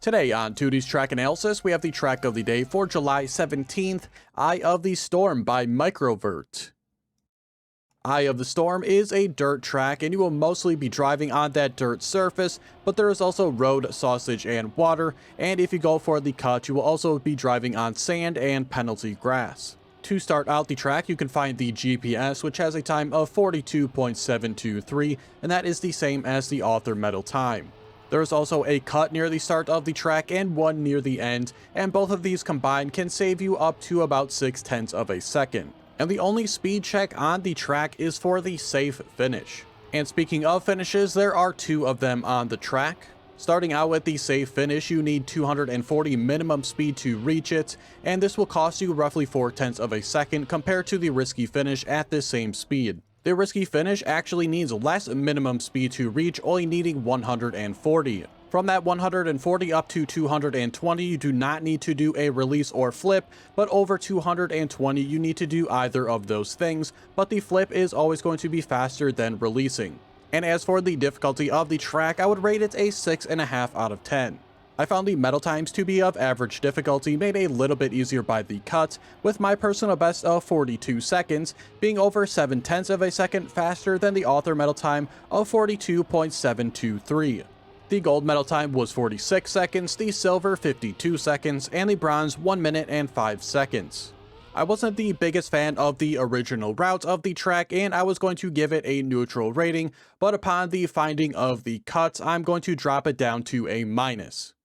Today on Teuty's track analysis, we have the track of the day for July 17th, Eye of the Storm by Microvert. Eye of the Storm is a dirt track and you will mostly be driving on that dirt surface, but there is also road, sausage, and water, and if you go for the cut, you will also be driving on sand and penalty grass. To start out the track, you can find the GPS, which has a time of 42.723, and that is the same as the author medal time. There is also a cut near the start of the track and one near the end, and both of these combined can save you up to about 0.6 of a second. And the only speed check on the track is for the safe finish. And speaking of finishes, there are two of them on the track. Starting out with the safe finish, you need 240 minimum speed to reach it, and this will cost you roughly 0.4 of a second compared to the risky finish at the same speed. The risky finish actually needs less minimum speed to reach, only needing 140. From that 140 up to 220, you do not need to do a release or flip, but over 220, you need to do either of those things, but the flip is always going to be faster than releasing. And as for the difficulty of the track, I would rate it a 6.5 out of 10. I found the medal times to be of average difficulty, made a little bit easier by the cut, with my personal best of 42 seconds, being over 0.7 of a second faster than the author medal time of 42.723. The gold medal time was 46 seconds, the silver 52 seconds, and the bronze 1 minute and 5 seconds. I wasn't the biggest fan of the original route of the track, and I was going to give it a neutral rating, but upon the finding of the cuts, I'm going to drop it down to a minus.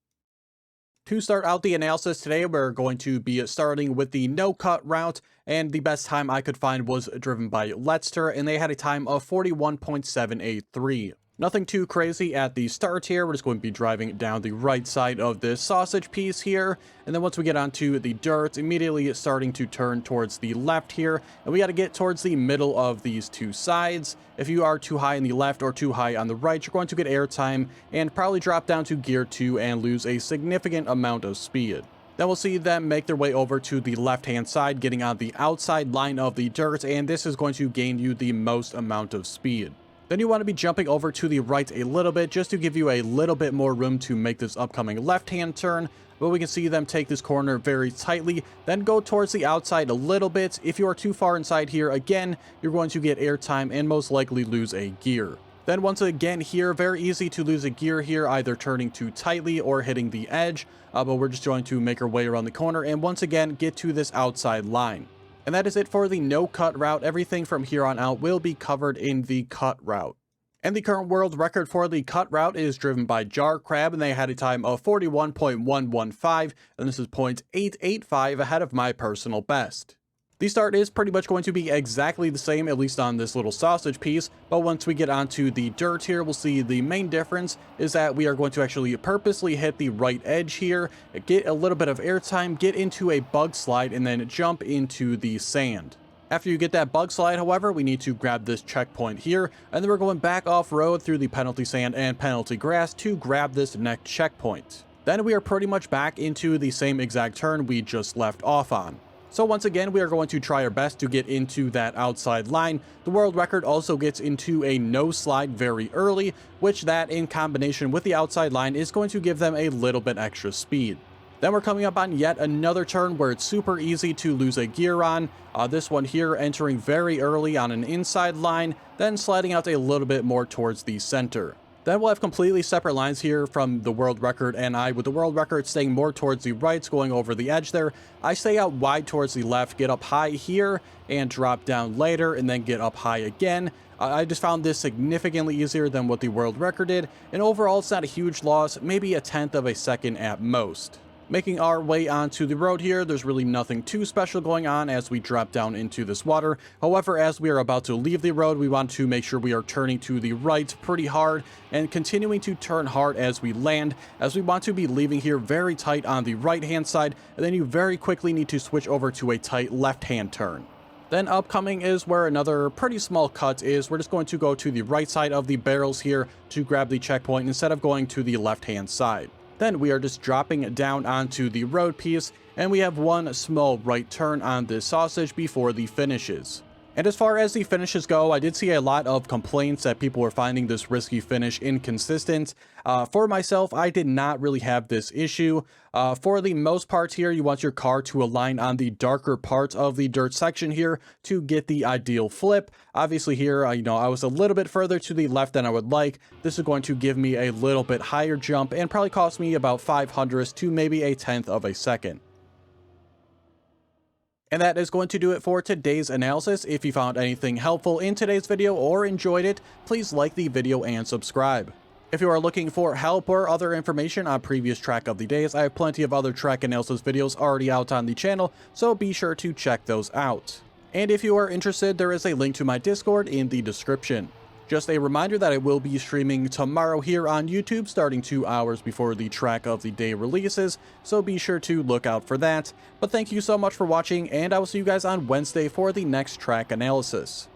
To start out the analysis today, we're going to be starting with the no-cut route, and the best time I could find was driven by Letster, and they had a time of 41.783. Nothing too crazy at the start here. We're just going to be driving down the right side of this sausage piece here, and then once we get onto the dirt, immediately it's starting to turn towards the left here, and we got to get towards the middle of these two sides. If you are too high on the left or too high on the right, you're going to get airtime and probably drop down to gear 2 and lose a significant amount of speed. Then we'll see them make their way over to the left-hand side, getting on the outside line of the dirt, and this is going to gain you the most amount of speed. Then you want to be jumping over to the right a little bit, just to give you a little bit more room to make this upcoming left-hand turn. But we can see them take this corner very tightly, then go towards the outside a little bit. If you are too far inside here, again, you're going to get airtime and most likely lose a gear. Then once again here, very easy to lose a gear here, either turning too tightly or hitting the edge. But we're just going to make our way around the corner and once again get to this outside line. And that is it for the no-cut route. Everything from here on out will be covered in the cut route. And the current world record for the cut route is driven by Jar Crab, and they had a time of 41.115, and this is 0.885 ahead of my personal best. The start is pretty much going to be exactly the same, at least on this little sausage piece, but once we get onto the dirt here, we'll see the main difference is that we are going to actually purposely hit the right edge here, get a little bit of airtime, get into a bug slide, and then jump into the sand. After you get that bug slide, however, we need to grab this checkpoint here, and then we're going back off-road through the penalty sand and penalty grass to grab this next checkpoint. Then we are pretty much back into the same exact turn we just left off on. So once again, we are going to try our best to get into that outside line. The world record also gets into a no slide very early, which that in combination with the outside line is going to give them a little bit extra speed. Then we're coming up on yet another turn where it's super easy to lose a gear on. This one here entering very early on an inside line, then sliding out a little bit more towards the center. Then we'll have completely separate lines here from the world record and I, with the world record staying more towards the right, going over the edge there. I stay out wide towards the left, get up high here, and drop down later, and then get up high again. I just found this significantly easier than what the world record did, and overall it's not a huge loss, maybe 1/10 of a second at most. Making our way onto the road here, there's really nothing too special going on as we drop down into this water. However, as we are about to leave the road, we want to make sure we are turning to the right pretty hard and continuing to turn hard as we land, as we want to be leaving here very tight on the right-hand side, and then you very quickly need to switch over to a tight left-hand turn. Then upcoming is where another pretty small cut is. We're just going to go to the right side of the barrels here to grab the checkpoint instead of going to the left-hand side. Then we are just dropping down onto the road piece, and we have one small right turn on this sausage before the finishes. And as far as the finishes go, I did see a lot of complaints that people were finding this risky finish inconsistent. For myself, I did not really have this issue. For the most part here, you want your car to align on the darker parts of the dirt section here to get the ideal flip. Obviously here, I was a little bit further to the left than I would like. This is going to give me a little bit higher jump and probably cost me about 0.05 to maybe 1/10 of a second. And that is going to do it for today's analysis. If you found anything helpful in today's video or enjoyed it, please like the video and subscribe. If you are looking for help or other information on previous track of the days, I have plenty of other track analysis videos already out on the channel, so be sure to check those out. And if you are interested, there is a link to my Discord in the description. Just a reminder that I will be streaming tomorrow here on YouTube starting 2 hours before the track of the day releases, so be sure to look out for that. But thank you so much for watching, and I will see you guys on Wednesday for the next track analysis.